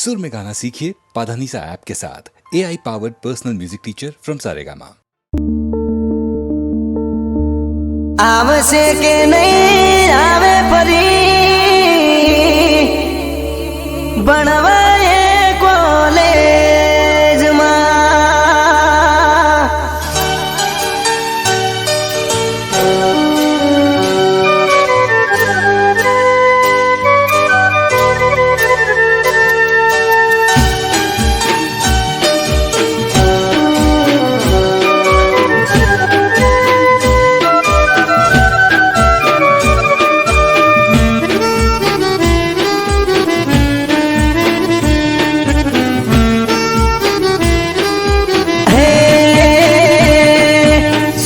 सुर में गाना सीखिए पाधानीसा ऐप के साथ AI powered personal music teacher from Saregama. आवसे के नहीं आवे परी बनवाए कॉलेज में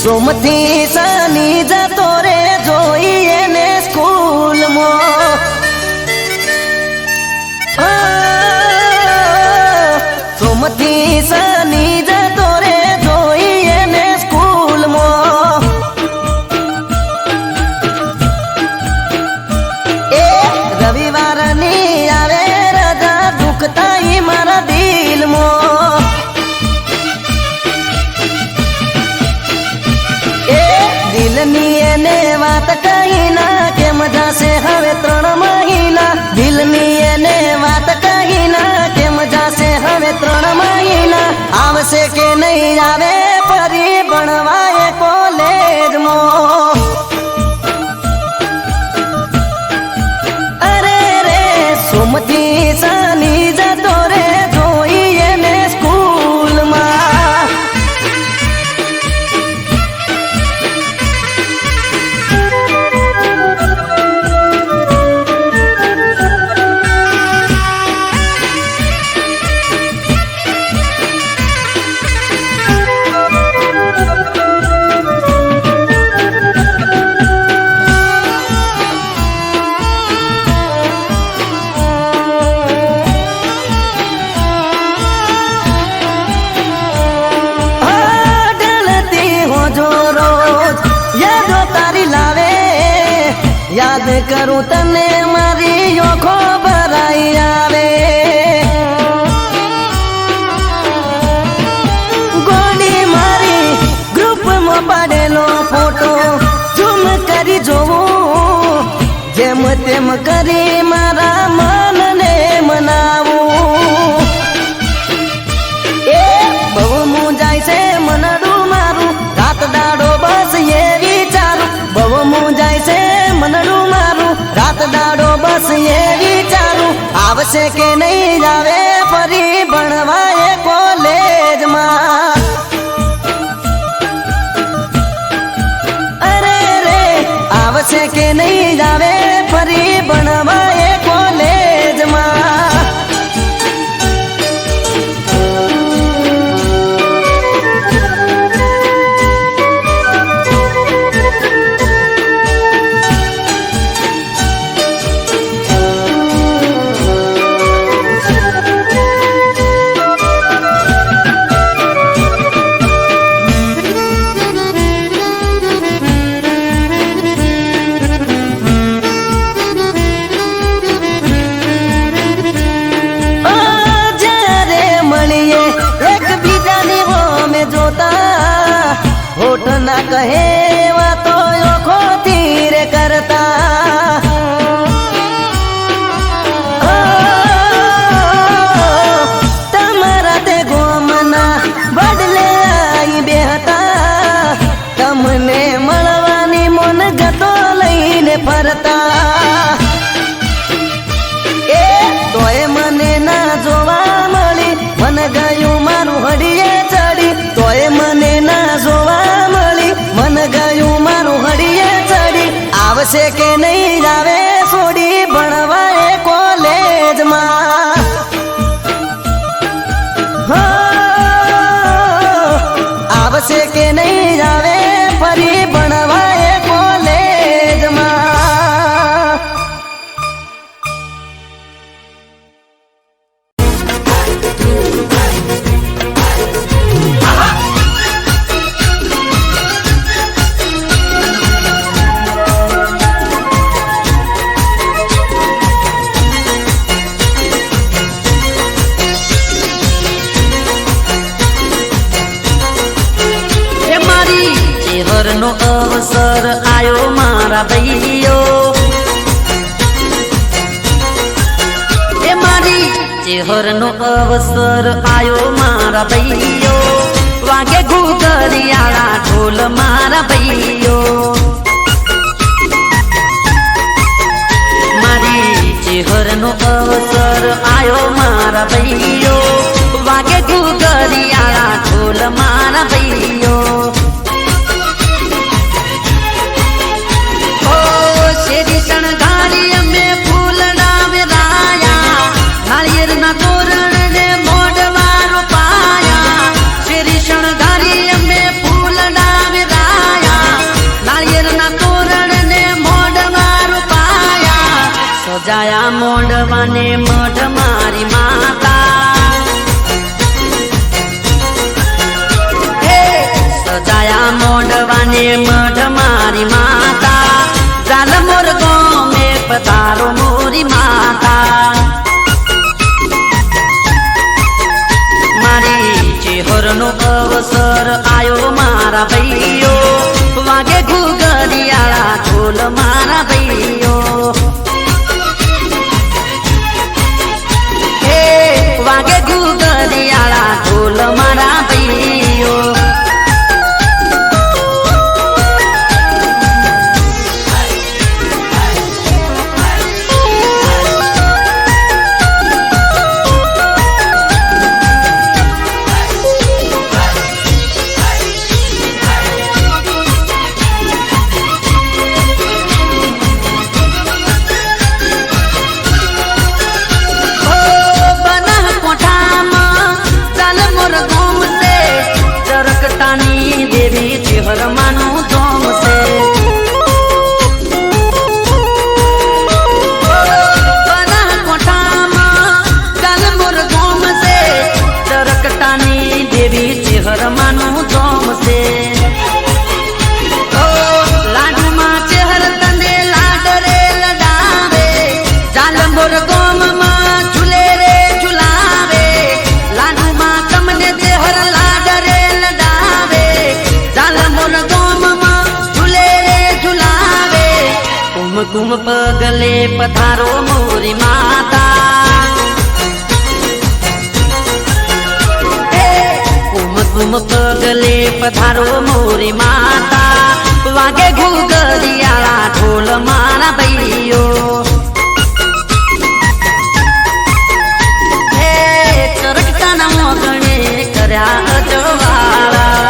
सोमती सनी जतो रे जोईए ने स्कूल मो सोमती सनी जतो रे जोईए ने स्कूल मो ए रविवार नी आवे रजा दुखता ही मारा दिल मो दिलनी एने वात कही ना के मजा से हवे 3 महीना दिलनी एने वात कही ना के मजा से हवे 3 महीना आवसे के नहीं आवे परी बनवाए कॉलेज मो अरे रे सुमती सनी जतो रे जोईए ने स्कूल में याद करूं तने मारी आँखों भराई आवे गोली मारी ग्रुप में पड़ेलो फोटो झूम करी जोऊं जेम तेम करी मारा मन ने मनावूं ए बहु मुंजाई से मनडू मारू रात दाड़ो बस ये विचारू बहु मुंजाई से मनडू मारू रात दाड़ो बस ये विचारू आवसे के नहीं जावे परी बनवाए कॉलेज में अरे रे आवसे के नहीं जावे परी बनवाए कॉलेज में होठ ना कहे वा तो ओखो तीर करता तमरा ते गोमना बदले आई बेहता तमने मळवानी मन गतो लईने फरता ए तोय मने ना जोवा मळी मन गયું मारू हडिये चढ़ी तोय मने ना जोवा मळी मन गયું मारू हडिये चढ़ी आवसे के नहीं जावे छोड़ी बनवाए कॉलेज में आवसे के नहीं जावे परी बनवाए कॉलेज में ચેહરનો અવસર આયો મારા ભાઈઓ, એ મારી ચેહરનો અવસર આયો મારા ભાઈઓ, વાગે ઘૂઘરિયાળા ઢોલ મારા ભાઈઓ, મારી ચેહરનો અવસર આયો મારા ભાઈઓ, વાગે ઘૂઘરિયાળા ઢોલ મારા ભાઈઓ. ઓ શેરી શણગારી અમે ફૂલડા વેરાયા, નાળિયેરના તોરણ ને મોઢવા રોપાયા, શેરી શણગારી અમે ફૂલડા વેરાયા, નાળિયેરના તોરણ ને મોઢવા રોપાયા, સજાયા મોઢવાને મઢ મારી માતા, સજાયા મોઢવાને મઢ મારી માતા, ચાલ મોર ગોમે પધારો મોરી માતા, મારી ચેહરનો અવસર આયો મારા ભાઈઓ, વાગે ઘૂઘરિયાળા ઢોલ મારા ભાઈઓ, હે વાગે ઘૂઘરિયાળા ઢોલ મારા ભાઈઓ. દેવી ચેહરમાનું ધોમ છે, બનાસકોઠામાં ગાલમોર ગોમ છે, ચરકટાની દેવી ચેહરમાનું ધોમ છે. લાડુમાં ચેહર તને લાડ રે લડાવે, જાલમોર ગોમમાં ઝૂલે રે ઝુલાવે, લાડુમાં તમને ચેહર લાડ રે લડાવે, જાલમોર ગોમમાં ઝૂલે રે ઝુલાવે, કુમકુમ પગલે પધારો મોરી માતા, કુમકુમ પગલે પધારો મોરી માતા, વાગે ઘૂઘરિયાળા ઢોલ મારા ભાઈઓ, હે ચરકટાના મોગણે કર્યા અજવાળા,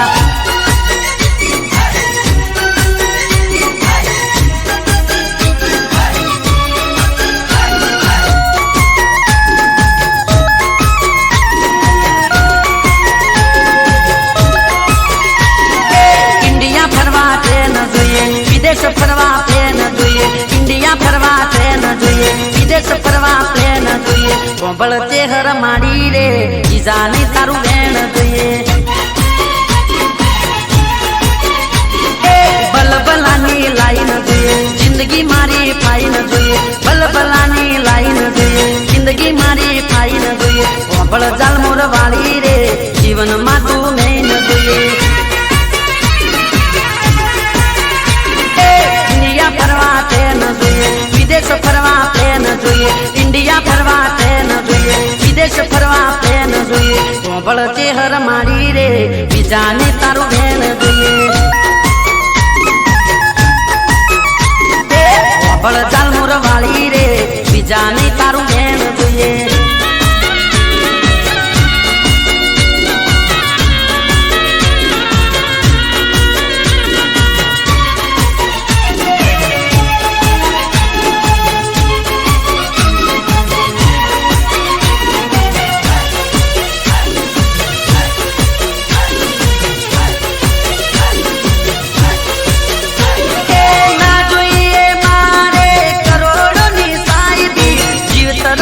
વિદેશ ફરવા પ્લેન જોઈએ, ઇન્ડિયા ફરવા પ્લેન જોઈએ, વિદેશ ફરવા પ્લેન જોઈએ, કોંભળ ચેહર માડી રે બીજાની તારું વેણ જોઈએ, બલબલાની લાઈન જોઈએ, જિંદગી મારી ફાઈન જોઈએ, બલબલાની લાઈન જોઈએ, જિંદગી મારી ફાઈન જોઈએ, કોંભળ જાલમોર વાળી રે જીવનમાં તું મેન જોઈએ, ફરવા ટ્રેન જોઈએ, વિદેશ ફરવા પ્લેન જોઈએ, ઇન્ડિયા ફરવા ટ્રેન જોઈએ, વિદેશ ફરવા પ્લેન જોઈએ, કોંભળ ચેહર માડી રે બીજાને તારું વેણ જોઈએ, કોંભળ જાલમોર વાળી રે બીજાને તારું વેણ જોઈએ. ના જોઈએ મારે કરોડોની સાયદી, જીવતર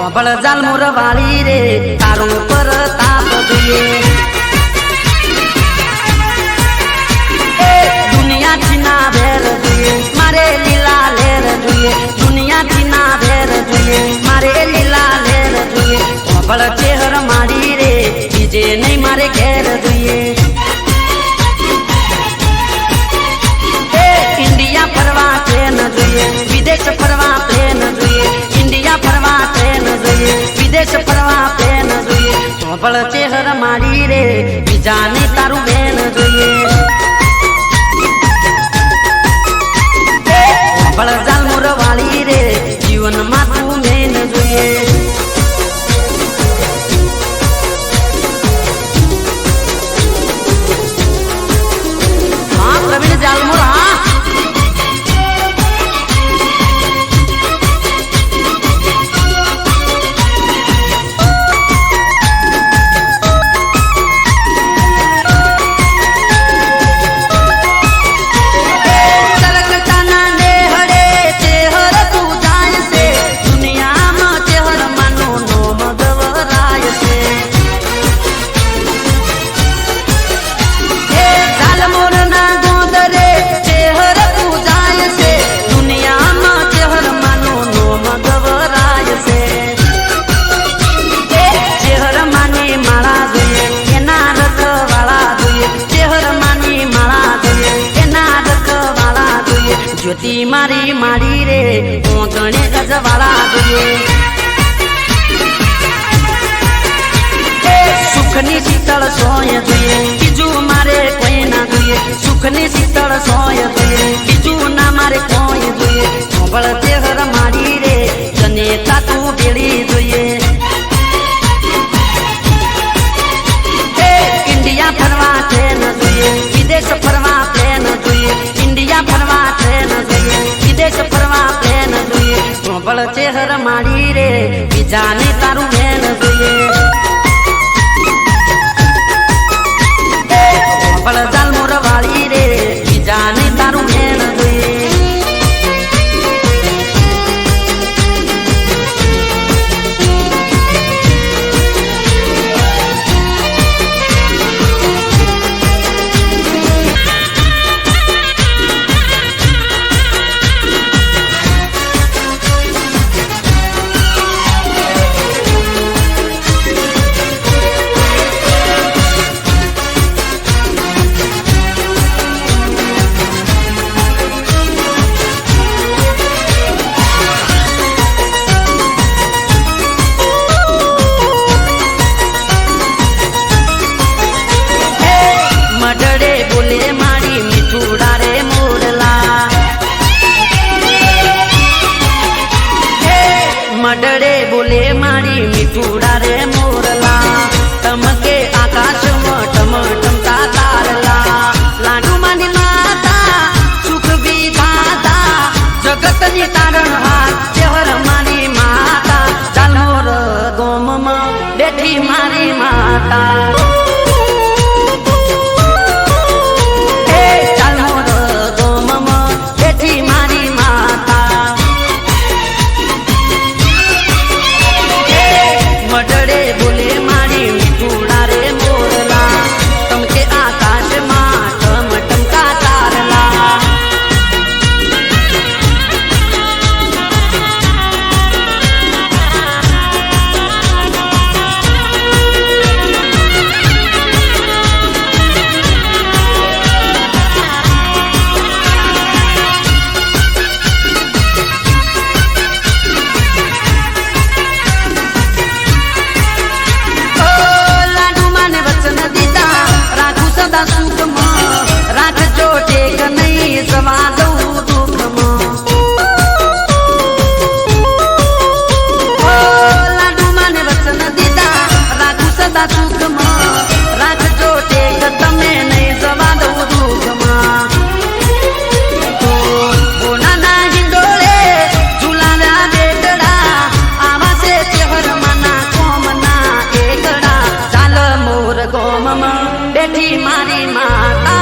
હોબળ જાલ મોર વાળી રે તારું પર તાપ જોઈએ દુનિયાથી ના ભેર જોઈએ મારે લીલા લેર જોઈએ દુનિયાથી ના ભેર જોઈએ મારે લીલા લેર જોઈએ હોબળ ચેહર મારી રે બીજે નહીં મારે ઘેર જોઈએ ઇન્ડિયા ફરવા ટ્રેન જોઈએ વિદેશ ફરવા પ્લેન જોઈએ ઇન્ડિયા ફરવા ટ્રેન જોઈએ વિદેશ ફરવા પ્લેન જોઈએ હોબળ ચેહર મારી રે બીજાને તારું બેન જોઈએ બળજાલ મોર વાળી રે જીવનમાં તું મેન જોઈએ હા પ્રવીણ જાલમોર હા જ્યોતિ મારી મારી રે પોતણે ગજવાળા જોઈએ સુખની શીતળ સોય જોઈએ બીજું મારે કોઈ ના જોઈએ સુખની શીતળ સોય જોઈએ બીજું ના મારે કોઈ જોઈએ હોબળ ચેહર મારી રે જનેતા તું ભેળી જોઈએ ઇન્ડિયા ફરવા ટ્રેન જોઈએ વિદેશ ફરવા પ્લેન જોઈએ ઇન્ડિયા ફરવા ટ્રેન જોઈએ વિદેશ ફરવા પ્લેન જોઈએ હોબળ ચેહર મારી રે બીજાને તારું બેન જોઈએ હોબળ જાલ મોર વાળી રે બીજાને તારું બેન જોઈએ મડડે બોલે મારી મીઠુડા રે મોરલા તમકે આકાશમાં ટમટમતા તારલા લાડુ માની માતા સુખ વિધાતા જગતની તારણ હાથ ચેહર મારી માતા જાલમોર ગોમમાં બેઠી મારી માતા જાલમોર ગોમમાં બેઠી મારી માતા મડડે બોલે મારી મીઠુડા રે મોરલા તમકે આકાશમાં ટમટમતા તારલા સુખમાં રાખજો ટેક નહીં જવા દઉં દુઃખમાં લાડુ માને વચન દીધા રાખું સદા સુખમાં રાખજો ટેક તમે નહીં જવા દઉં દુઃખમાં બોનાના હિંડોળે ઝુલાવ્યા બેટડા આવા છે ચેહર માના કોમના એકડા ચાલ મોર ગોમમાં બેઠી મારી માતા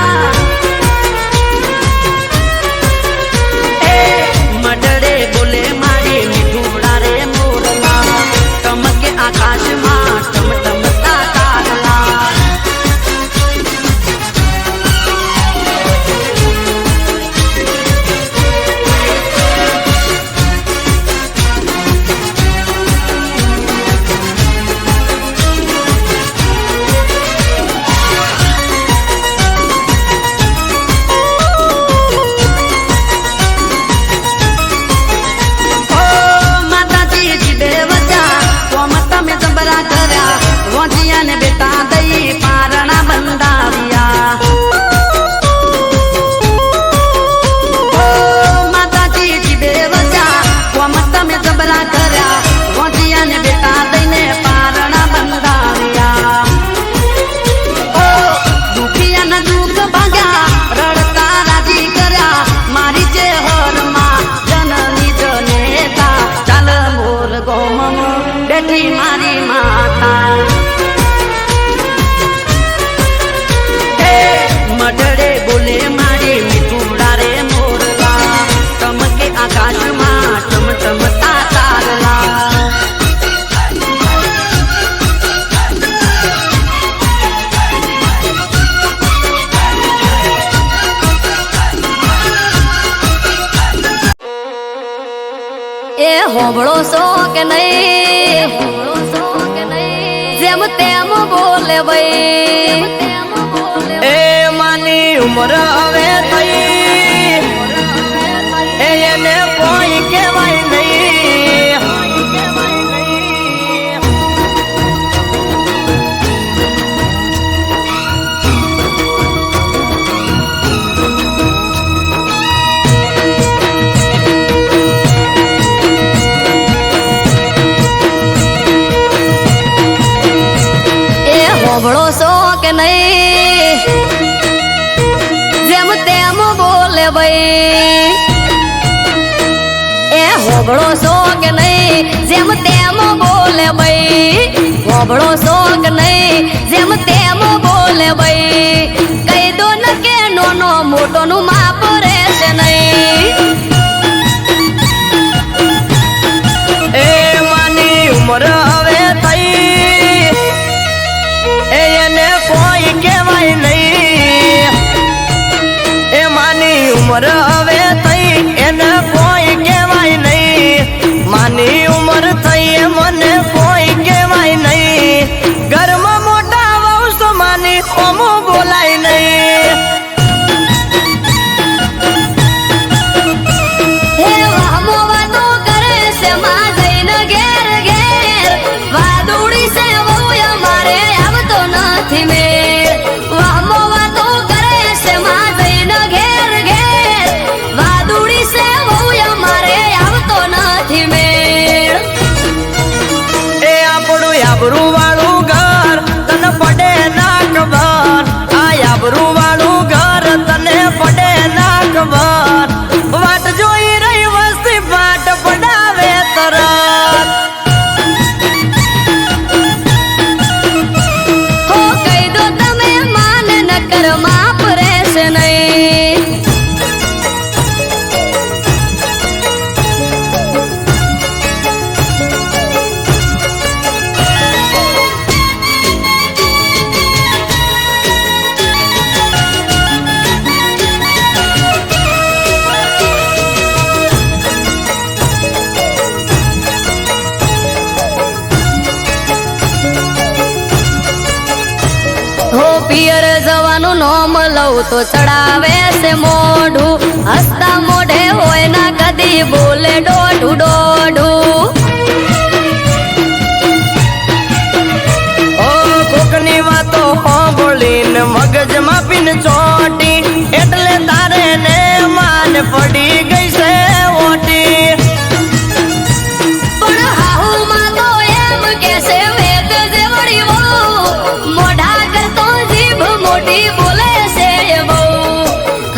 મડડે બોલે મારી મીઠુડા રે મોરલા એ હોબળો સો કે નહીં જેમ તેમ બોલે ભાઈ એ માની ઉમર હવે થઈ એને કોઈ કહેવાય નહીં હોબળો સો કે નહીં જેમ તેમ બોલે ભાઈ એ હોબળો સો કે નહીં જેમ તેમ બોલે ભાઈ હોબળો સો કે નહીં જેમ તેમ બોલે ભાઈ કહી દો ન કે નોનો મોટો નું માપ રહેશે નહીં એ માની ઉમર હવે થઈ એને કોઈ કહેવાય નહીં એ માની ઉમર હવે થઈ એને કોઈ કહેવાય નહીં માની ઉમર થઈ એ મને કોઈ કહેવાય નહીં ઘરમાં મોટા વંશ માની ઓમો બોલાય નહીં હે વામો વાતો કરે છે માં જઈને ઘેર ઘેર વાદુડી છે વહુ અમારે આવતો નથી મેળ વામો વાતો કરે છે માં જઈને ઘેર ઘેર વાદુડી છે વહુ અમારે આવતો નથી મેળ એ આપણું આબરૂ વાળું ઘર તને પડે ના ખબર આ આબરૂ વાળું ઘર તને પડે ના ખબર વાટ જોઈ રહી વસ્તી પાટ પડાવે તરત હો કહી દો તમે માન ન કર માપ રહેશે નહીં હો પિયર જવાનું નોમ લઉં તો ચડાવે છે મોઢું હસતા મોઢે હોય ના કદી બોલે દોઢું દોઢું ઓ કોકની વાતો સાંભળીને મગજમાં પીન ચોટી એટલે તારે ને માન પડી ગઈ છે ઓટી પણ હાહુ માં તો એમ કે છે વેદ જેવડી વહુ મોઢા કરતો જીભ મોટી બોલે છે એ બહુ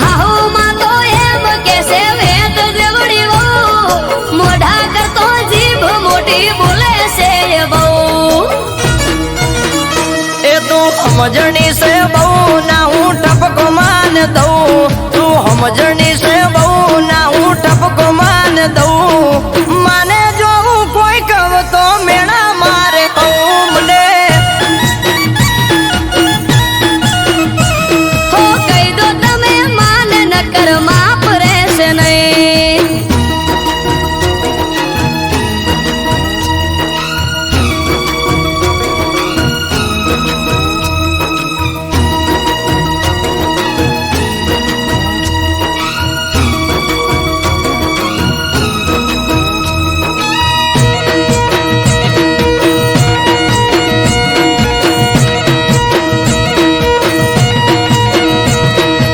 હાહુ માં તો એમ કે છે વેદ જેવડી વહુ મોઢા કરતો જીભ મોટી બોલે છે એ બહુ એ તું સમજણી છે બહુ ના હું ટપકો માન દઉં તું સમજણી છે બહુ ના હું ટપકો માન દઉં માને જો હું કોઈ કહું તો મેળા મારે મને હો કહી દો તમે માન ન કર માપ રહેશે નહીં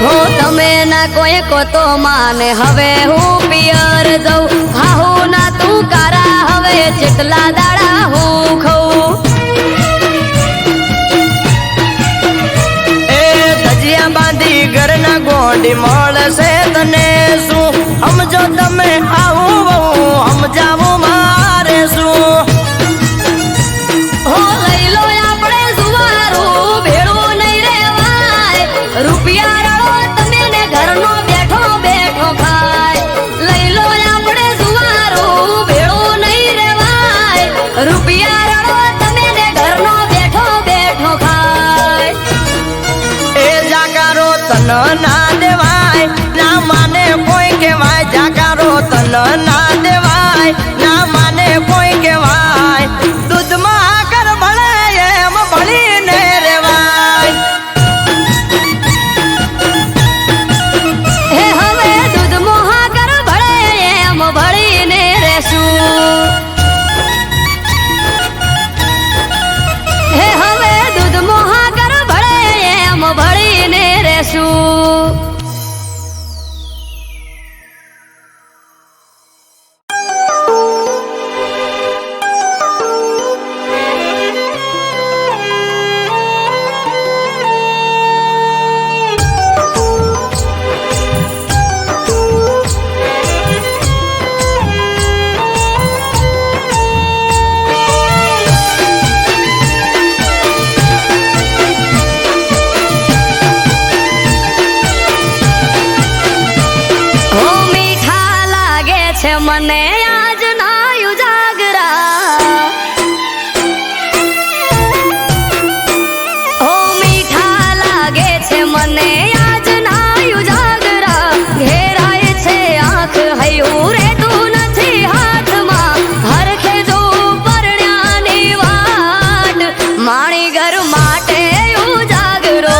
હો તમે ના કોઈ કો તો માને હવે હું પિયર જઉં હાહુ ના તું કારા હવે જેટલા દાડા હું ખઉં એ ધજિયા બાંધી ઘરના ગોંડી મળશે તને શું સમજો તમે આવું બહુ સમજાવું મારે શું હો લઈ લો આપણે જુવારું ભેળું નહીં રેવાય રૂપિયા રળો તમે ને ઘરનો બેઠો બેઠો ખાય લઈ લો આપણે જુવારું ભેળું નહીં રેવાય રૂપિયા રળો તમે ને ઘરનો બેઠો બેઠો ખાય એ જાકારો તન ના દેવાય ના માને કોઈ કહેવાય જાકારો તન ના દેવાય ના લેશું. મને આજ ના ઉજાગરા ઓ મીઠા લાગે છે મને આજ ના ઉજાગરા ઘેરાય છે આંખ હૈયું રેતું નથી હાથમાં હરખે જો પરણ્યાની વાટ માણી ઘર માટે ઉજાગરો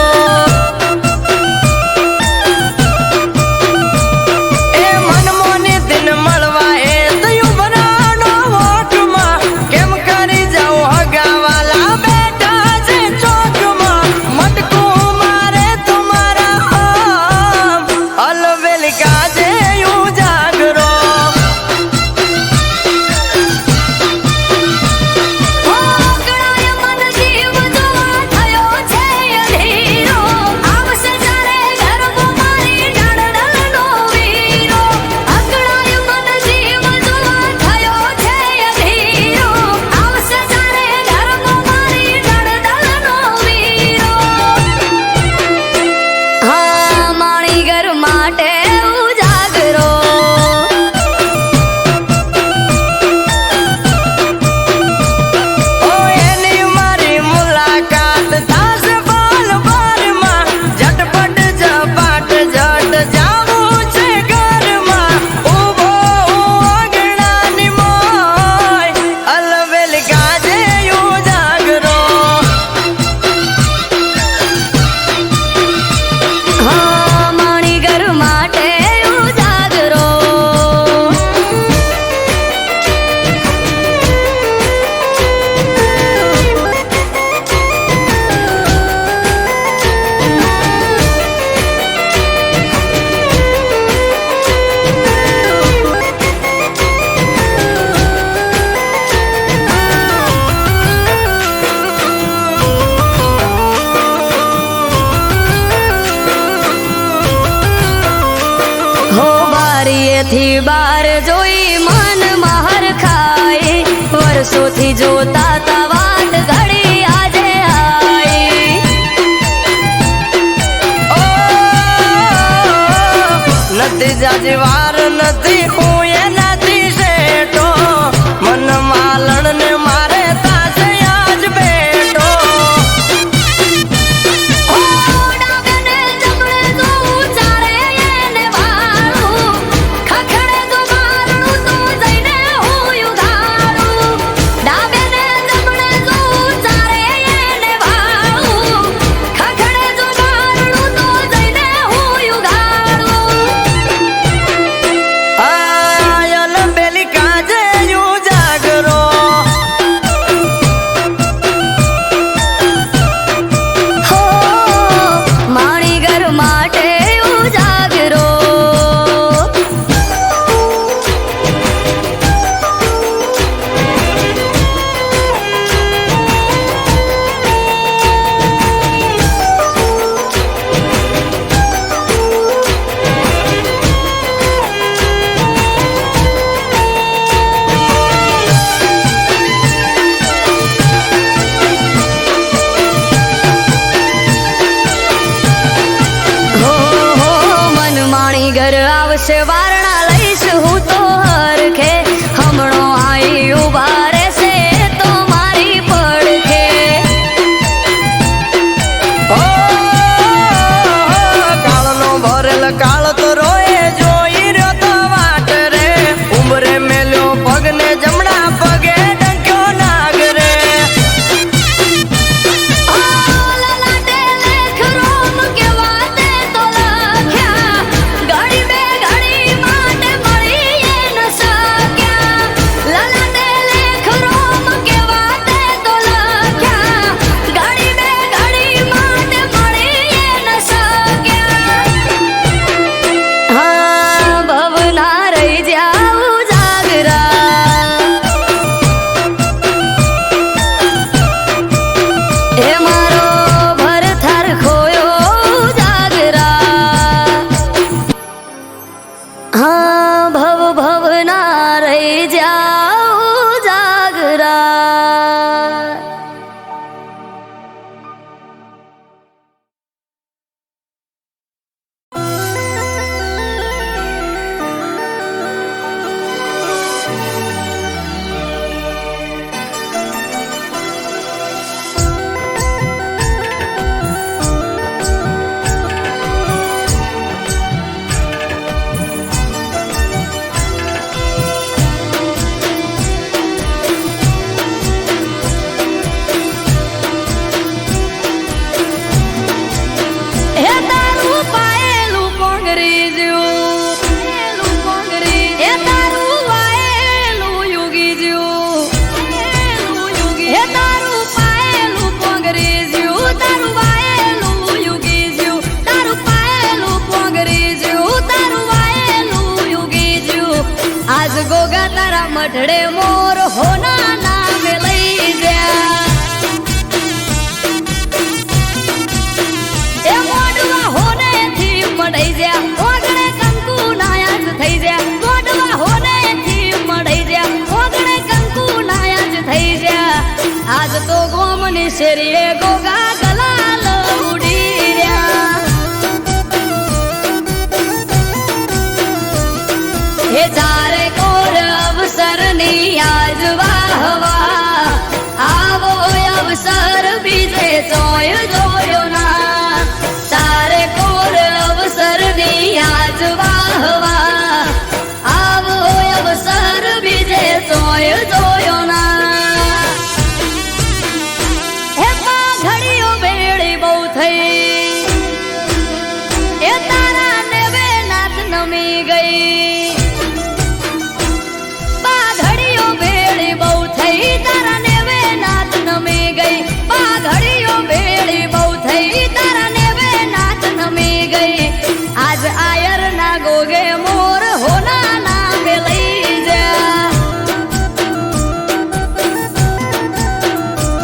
થી બાર જોઈ મન મહર ખાય વર્ષોથી જોતા તા વાત ઘડી આજે આઈ નથી જાજી વાર નથી હું એનાથી શેઠો મન માલણ ને મારે તાસે આજ બેઠો આવશે વારણા લઈશ હું તો હરખે હમણો આઈ ઉભા રહેશે તો મારી પડખે કાળનો ભરેલ કાળ તો રોએ જોઈ રહ્યો તો વાટ રે ઉમરે મેલ્યો પગને જમણા પગે ડંક્યો નાગ રે Yeah. મઢડે મોર હોના નામે લઈ જા એ મોડવા હોને થી મડાઈ જા ઓગણે કંકુ નાયાજ થઈ જા મોડવા હોને થી મડાઈ જા ઓગણે કંકુ નાયાજ થઈ જા આજ તો ગોમની શેરીએ ગોગા ગલાલ ઉડી રહ્યા હે ચારે કોર અવસરની આજ વાહવા આવો અવસર બીજે જોય જોયો ના ચારે કોર અવસરની આજ વાહવા આવો અવસર બીજે જોય જોયો ના હે ઘડીઓ બેડી બહુ થઈ એ તારા નેવે નાથ નમી ગઈ આયર ના ગોગે મોર હોના નામે લઈ જા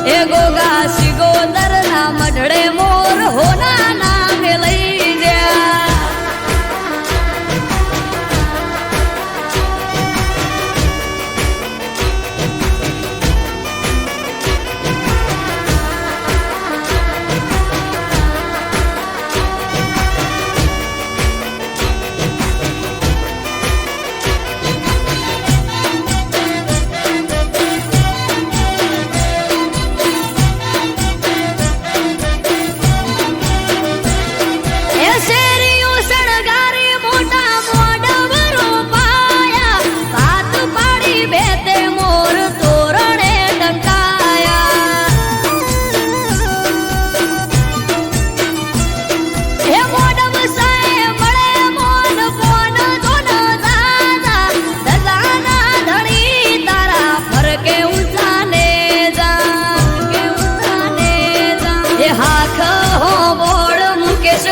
એ ગોગા સિગોદર ના મઢડે મોર હોના નામે લઈ જા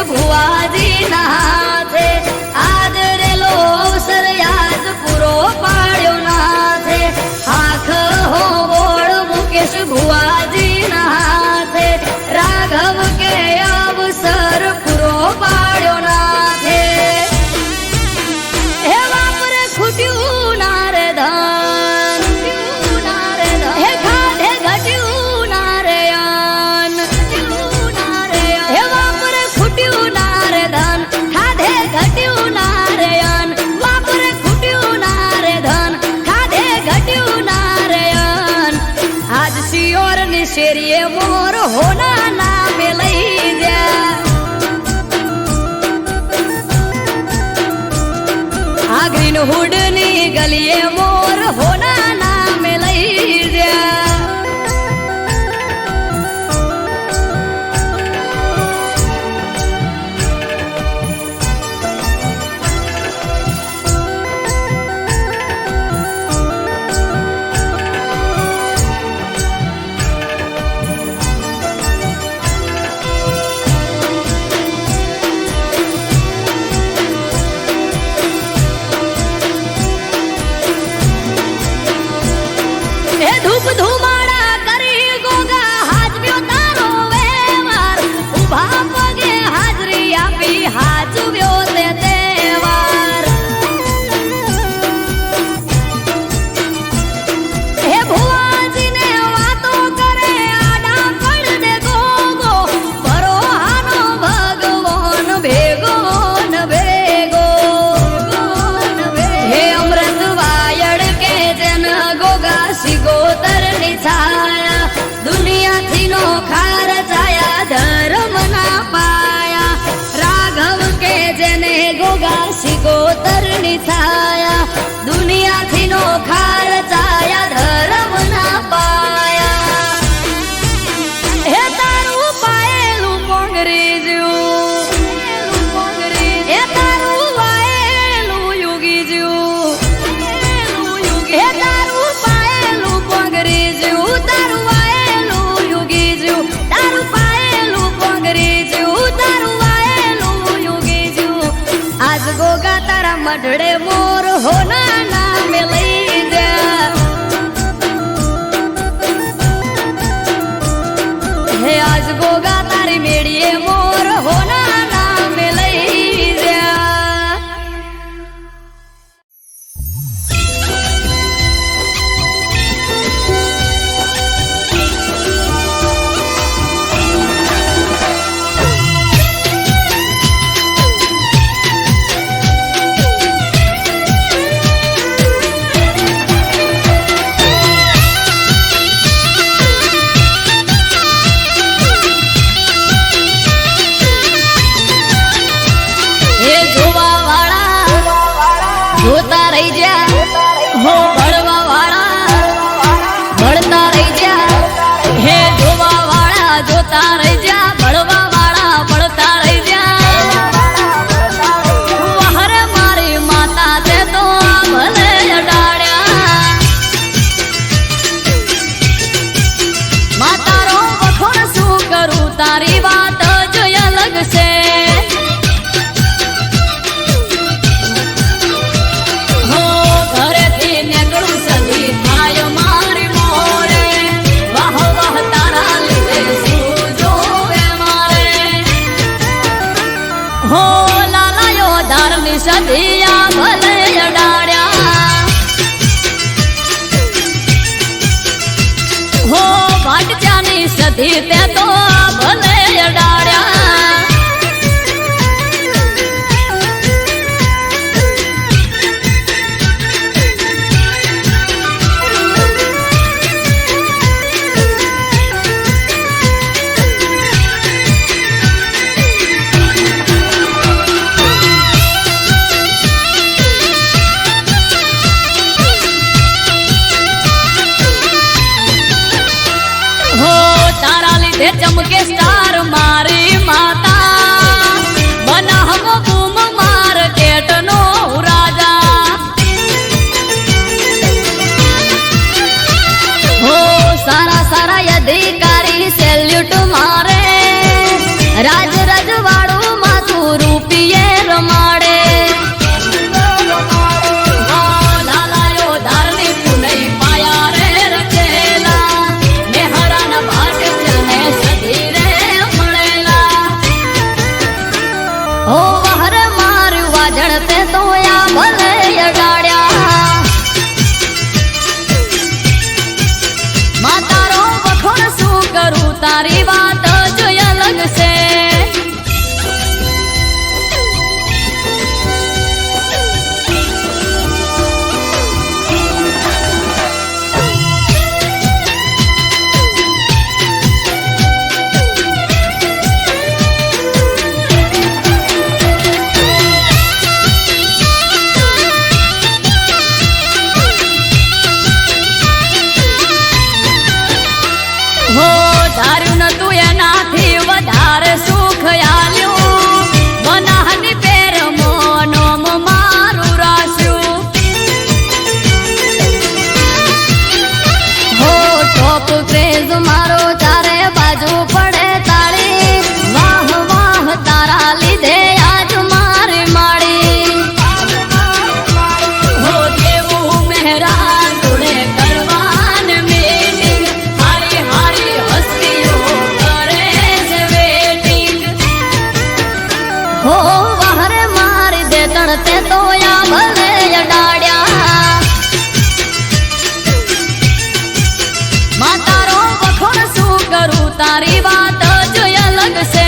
ભુવાજી ના હાથે આદરેલો અવસર યાદ પૂરો પાડ્યો નાથે આખ હો બોળ મુકેશ ભુવાજી ના હાથે રાઘવ કે અવસર પૂરો પાડ્યો નાથે હે વાપરે ખૂટ્યું ના રે ધન હે ખાધે ઘટ્યું ના રે અન હે વાપરે ખૂટ્યું ના રે ધન ખાધે ઘટ્યું ના રે અન વાપરે ખૂટ્યું ના રે ધન ખાધે ઘટ્યું ના રે અન આજ શિયોર ની શેરીએ મોર હોના નામે લઈ જા આ ગ્રીન હુડ ની ગલીએ મોર હોના નામે લઈ જા સિગોતરની છાયા દુનિયાથી નો ખાર ચાયા ધર્મ ના પાયા હે તારું પાયેલું પોંગરી જ્યું હે તારું વાયેલું યુગી જ્યું હે તારું પાયેલું પોંગરી જ્યું તારું વાયેલું યુગી જ્યું તારું પાયેલું પોંગરી જ્યું તારું વાયેલું યુગી જ્યું આજ ગોગા તારા મઢડે મોર હોના નામે લઈ જા હો લાલાયો ધારની સધિયા ભલે અડાડ્યા હો ભાટજાની સધી તે તો ભલે અડાડ્યા ચમકે સ્ટાર મારી માતા બનાવો બૂમ માર્કેટ નો રાજા હો સારા સારા અધિકારી સેલ્યુટ મારે રાજ રજવાડું માથું રૂપિયે રમાડે તારી વાત જ અલગ છે હો ધાર્યું નતું એનાથી વધારે સુખ આલ્યું બનાહની પેર મોનોમ મારું રાસ્યું હો ટોપ ક્રેઝ મારો ચારે બાજુ પડે તાળી વાહ વાહ તારા લીધે આજ મારી માળી હો દેવું મહેરાન જોડે કરવાન મેલિંગ હારી હારી હસ્તીઓ કરે છે વેટિંગ હો વહરે મારી દે તણતે તો યા ભલે અડાડ્યા માં તારો વખોણ શું કરું તારી વાત જ અલગ છે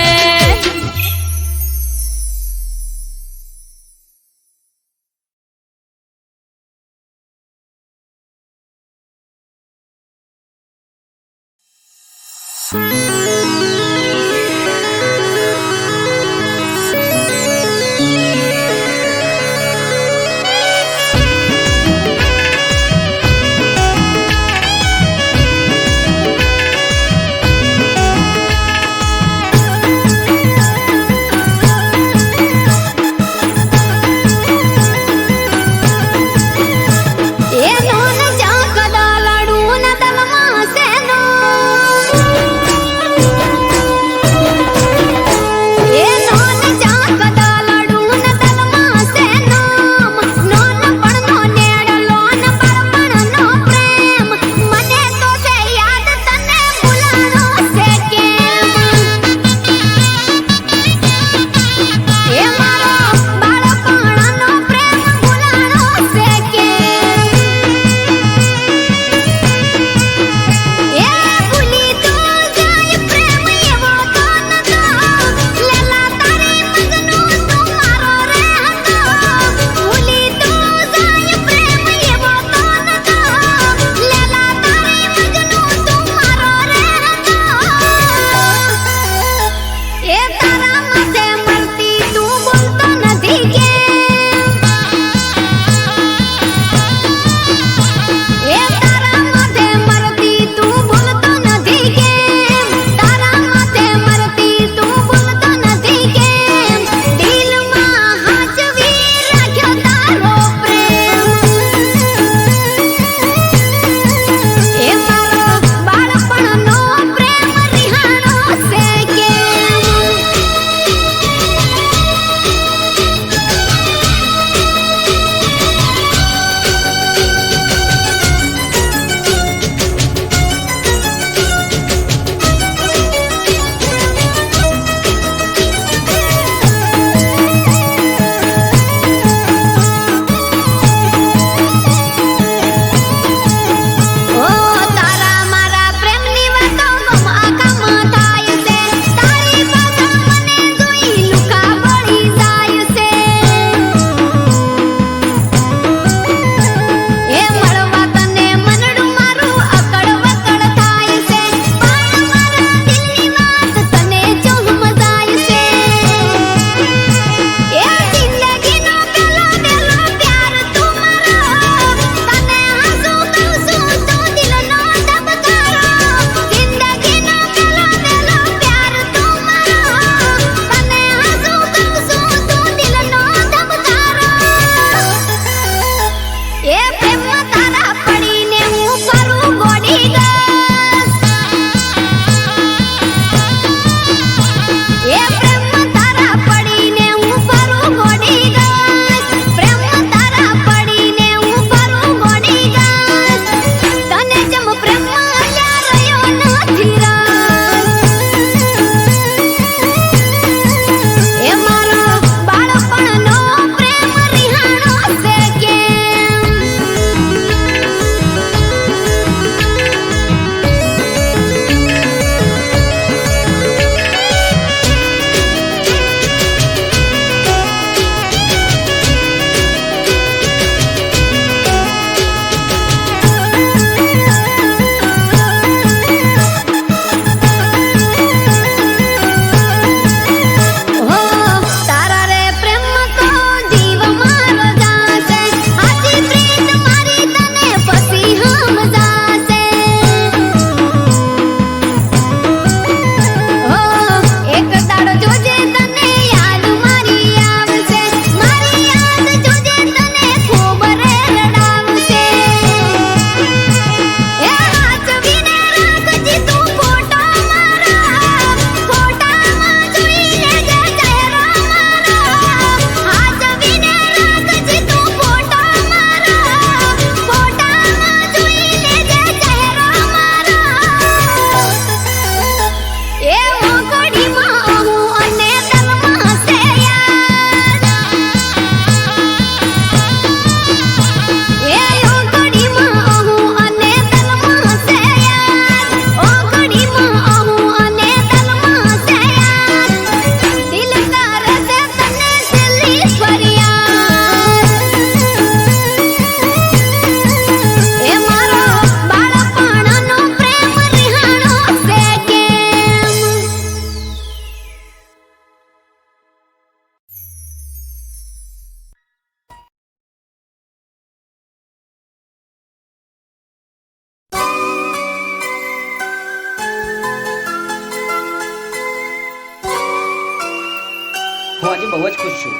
છું.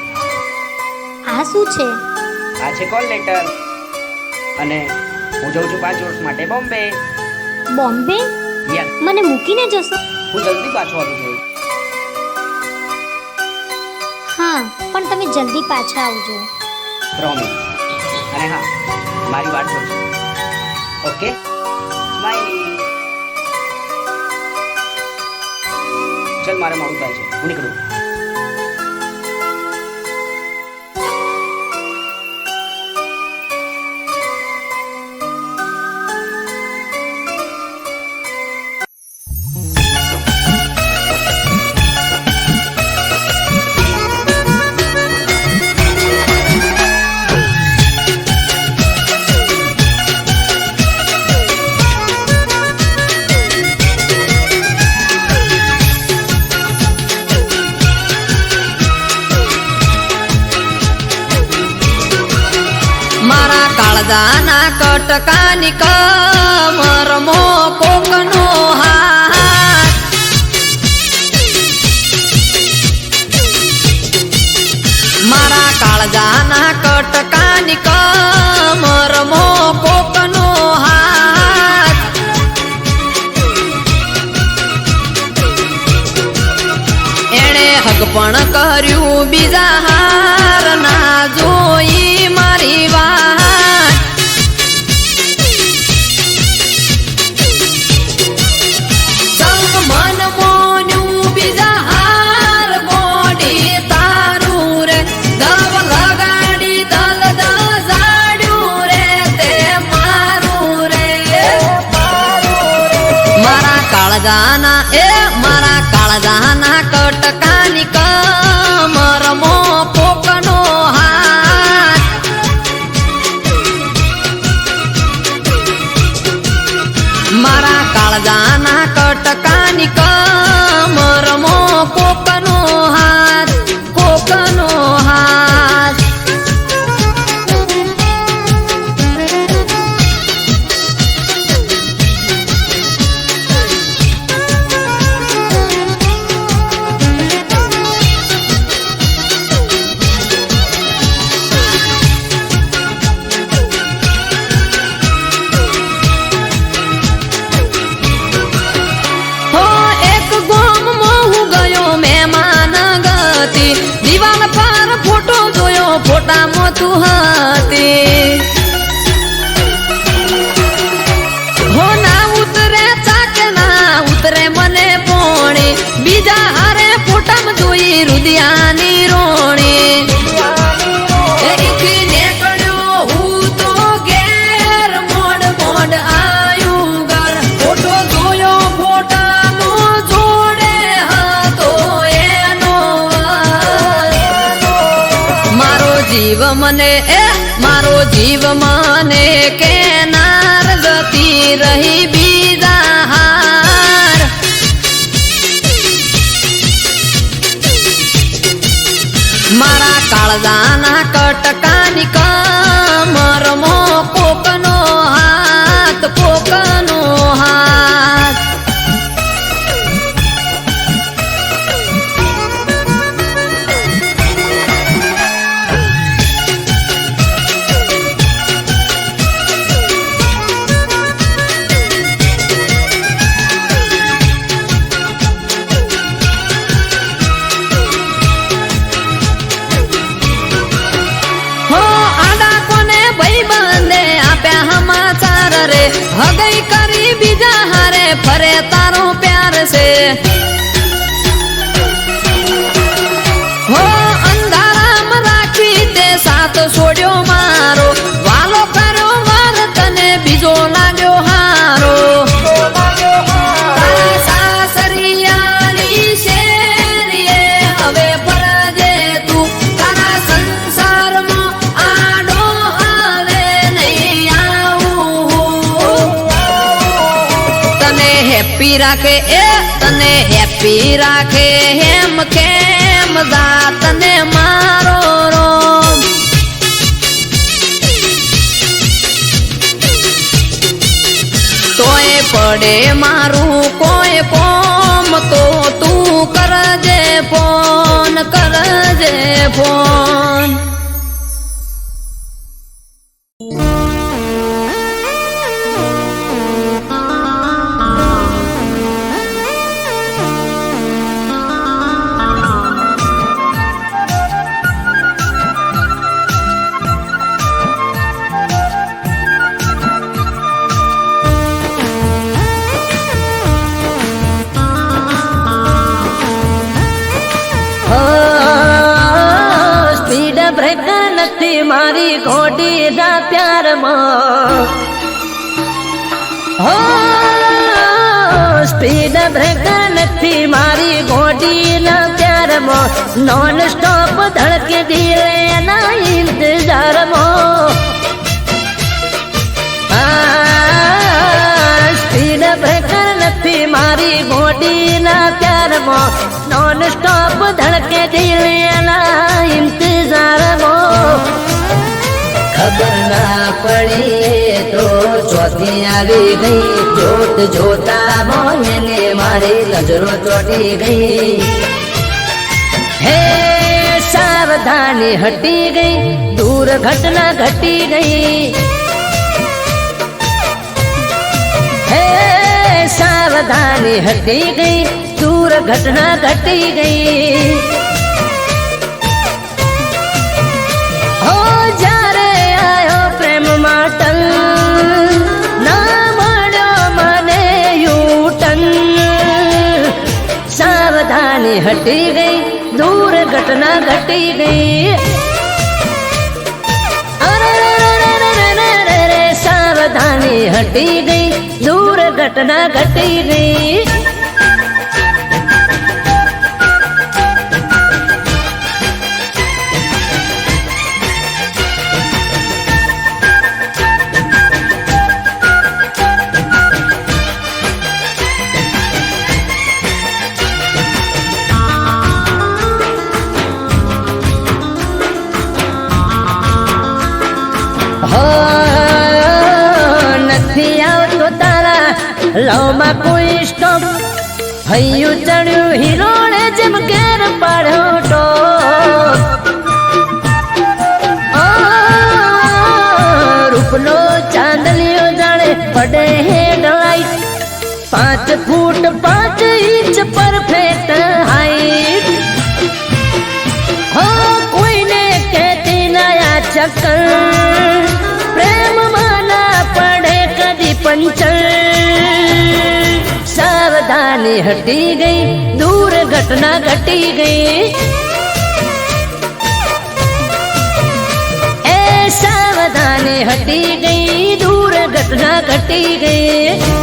આ શું છે? આ છે કોલ લેટર અને હું જઉં છું 5 વર્ષ માટે બોમ્બે. બોમ્બે? યસ, મને મૂકીને જશો? હું જલ્દી પાછો આવી જઈશ. હા, પણ તમે જલ્દી પાછા આવજો. પ્રોમિસ. અને હા, મારી વાત કરજો. Okay, smiley. ચલ, મારે મોડું થાય છે, હું નીકળું. મારા કાળજાના કટકાની કમરમો કોકનો હાથ, મારા કાળજાના કટકાની કમરમો કોકનો હાથ, એણે હગ પણ કર્યું બીજા હાર ના જોઈ મારી વાત, સંગ મન મોન્યું બીજા હાર ગોડી તારું રે, દવ લગાડી દલ દજાડ્યું રે તે મારું રે. મારા કાળજાના મારા કાળજાના કટકાની કમરમો કોકનો હાથ, મારા કાળજાના કટકાની કમરમો કોકનો હાથ, કોકનો હાથ. હો એક ગોમમાં હું ગયો મહેમાન ગતિ, દિવાલ પર ફોટો જોયો ફોટામાં તું હતી. હો ના ઉતરે ચાકે ના ઉતરે મને પોણી, બીજા હારે ફોટામાં જોઈ રુદિયાની રોણી. એથી નીકળ્યો હું તો ઘેર, મોડ મોડ આયું ઘર, ફોટો જોયો ફોટાનો જોડે હતો એનો વર. મારો જીવ મને મારો જીવ મને કેનાર જતી રહી બીજા હાર, મારા કાળજાના કટકાની કમરમો કોકનો હાથ, કોકનો હાથ. હો આડા કોને ભાઈબંધે આપ્યા સમાચાર રે, હગઈ કરી બીજા હારે ફરે તારો પ્યાર છે. હો અંધારામાં રાખી તે સાથ છોડ્યો મારો, વાલો કર્યો વાર તને બીજો લાગ્યો હારો. તારા સાસરિયાની શેરીએ હવે ફરજે તું, તારા સંસારમાં આડો હવે નહીં આવું. તને હેપી રાખે તને હેપી રાખે હેમ કેમ જા તને મારો રોમ. તોય પડે મારું કોઈ કોમ તો તું કરજે ફોન. કરજે ફોન. સ્પીડ બ્રેક નથી મારી ઘોડીના પ્યારમાં. હો સ્પીડ બ્રેક નથી મારી ઘોડીના પ્યારમાં. નોન સ્ટોપ ધડકે દિલ એના ઇંતજારમાં. સ્પીડ બ્રેક નથી મારી ઘોડીના પ્યારમાં. નોન સ્ટોપ ધડકે દિલ એના ઇંતજારમાં. ખબર ના પડી તો ચોથી આવી ગઈ. જોત જોતા મોયને મારી નજરો ચોટી ગઈ. હે સાવધાની હટી ગઈ, દૂર ઘટના ઘટી ગઈ. હે સાવધાની હટી ગઈ, દૂર ઘટના ઘટી ગઈ. હો જ્યારે આયો પ્રેમ માટલ, ના મળ્યો મને યુટન. સાવધાની હટી ગઈ, દૂર ઘટના ઘટી ગઈ. અરે સાવધાની હટી ગઈ, દૂર ઘટના ઘટી ગઈ. નથી આવતો તારા લવમાં કોઈ સ્ટોપ. હૈયું ચડ્યું હિરોણે જેમ ઘેર પાડ્યો ટોપ. રૂપનો ચાંદલિયો જાણે પડે હેડલાઇટ. 5 ફૂટ 5 ઇંચ પરફેક્ટ હાઈટ. હો કોઈને કહેતી નયા ચક્કર, પ્રેમમાં ના પડે કદી પંચર. સાવધાની હટી ગઈ, દૂર ઘટના ઘટી ગઈ. એ સાવધાની હટી ગઈ, દૂર ઘટના ઘટી ગઈ.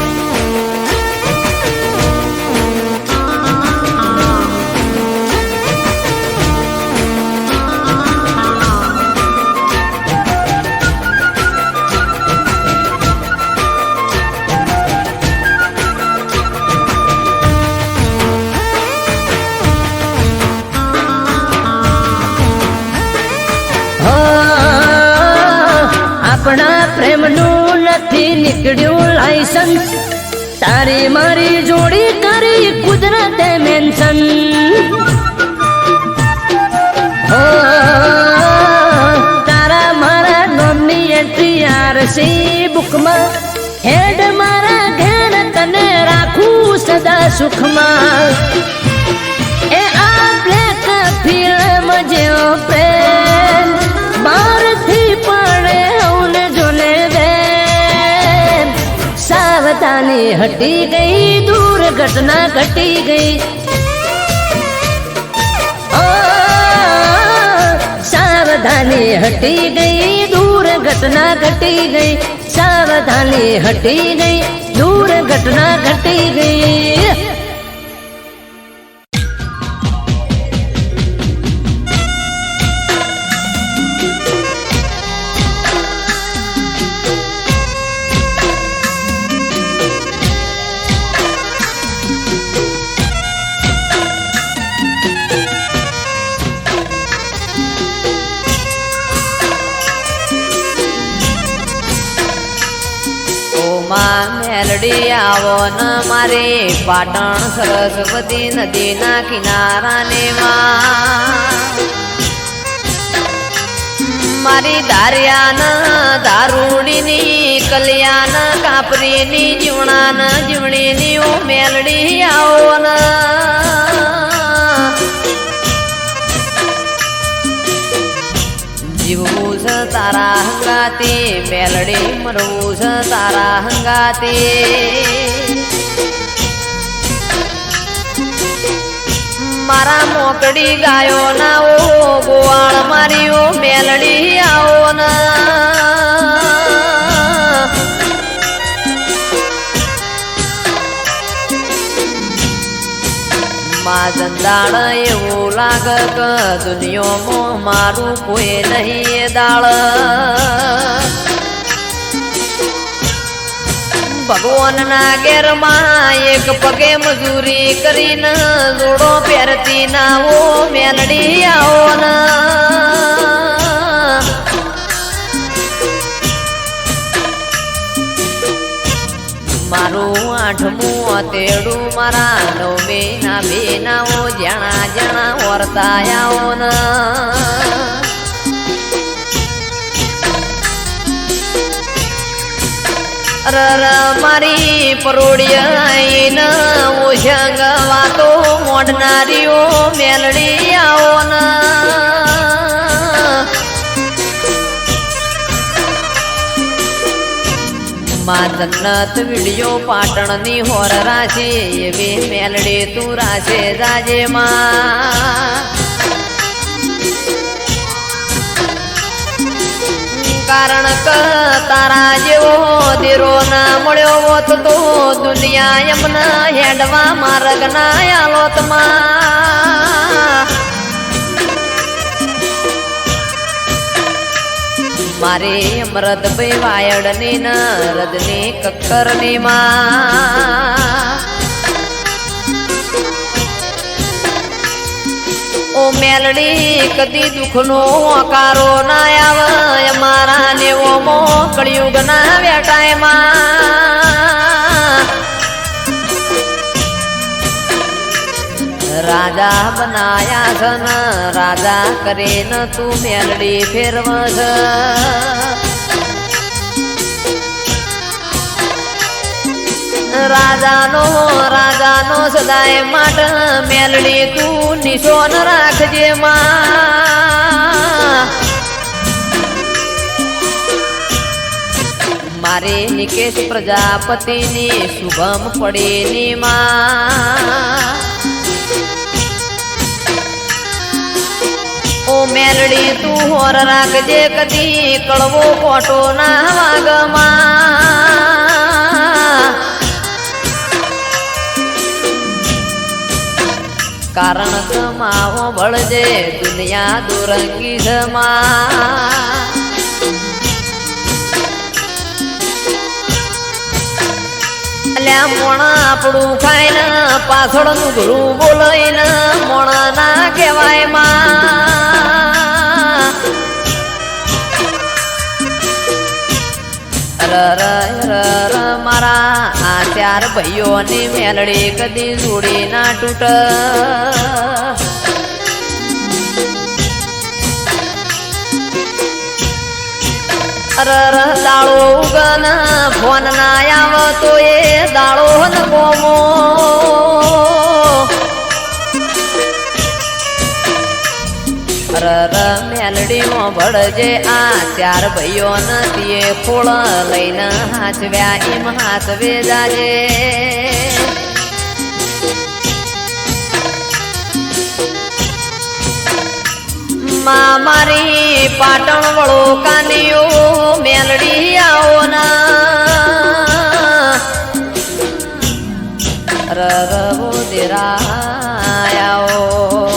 આપણા પ્રેમનું નથી નીકળ્યું લાયસન્સ. તારી મારી જોડી કરી કુદરતે મેન્શન. હો તારા મારા નામની એન્ટ્રી આરસી બુકમાં. હેડ મારા ઘેર તને રાખું સદા સુખમાં. એ આ બ્લેક ફિલ્મ જેવો પ્રેમ બહારથી પડે હવને જોને દે. સાવધાની હટી ગઈ, દૂર ઘટના ઘટી ગઈ. સાવધાની હટી ગઈ, દૂર ઘટના ઘટી ગઈ. સાવધાની હટી ગઈ, દૂર ઘટના ઘટી ગઈ. મેલડી આવો ન મારી પાટણ સરસ્વતી નદીના કિનારાને માં મારી દારિયાના દારૂડીની કલ્યાણ કાપરીની જીવણાન જીવણીની ઓ મેલડી આવો ન જીવવું છે તારા હંગાતી મેલડી મરવું છે તારા હંગાતી મારા મોકડી ગાયો ના ઓ ગોવાળ મારી ઓ મેલડી આવો ના માં જંદાળ એવું લાગ કે દુનિયામાં મારું કોઈ નહીં દાળ ભગવાનના ઘેરમાં એક પગે મજૂરી કરીને જોડો પહેરતી ના ઓ મેલડી આવો ના મારું આઠમું તેડું મારા નવમે ના બેનાઓ જણા જણા વર્તા આવો ના રર મારી પરોડિયાઈન ઓશંગ વાતો મોડનારીઓ મેલડી આવો માં જન્નત વિડિયો પાટણની હોર રાશે એવી મેલડી તું રાશે જાજે માં કારણ કે તારા જેવો દેરો ના મળ્યો હોત તો દુનિયા એમના હેડવા માર્ગ ના આલોત માં મારે અમરતભાઈ વાયડની ન રદની કક્કરની માં ઓ મેલડી કદી દુઃખનો હોકારો ના આવે મારા નેવો મો કળિયુગ ના વેટાય માં રાજા બનાયા છે ન રાજા કરે ન તું મેલડી ફેરવ છે રાજાનો સદાય માટે મેલડી તું નિશોન રાખજે માં મારે નિકેશ પ્રજાપતિની શુભમ પડેની માં ઓ મેલડી તું હોર રાખજે કદી કળવો કોટો ના વાગમાં કારણ કમાવો બળજે દુનિયા દુરંગી જમા અલ્યા મોણા આપણું ખાઈને પાછળનું ઘરું બોલાઈને મોણા ના કહેવાય માં રર મારા આ ચાર ભાઈઓની મેલડી કદી જોડી ના તૂટ દાળો ઉગન ફોન ના આવતો એ દાળો ન કોમો મેલડીમાં ભળજે આ ચાર ભાઈઓ નથી ખોળ લઈને હાચવ્યા એમ હાચવે જાજે માં મારી પાટણ વળો કાનીઓ મેલડી આવો ના રવો દેરા આવો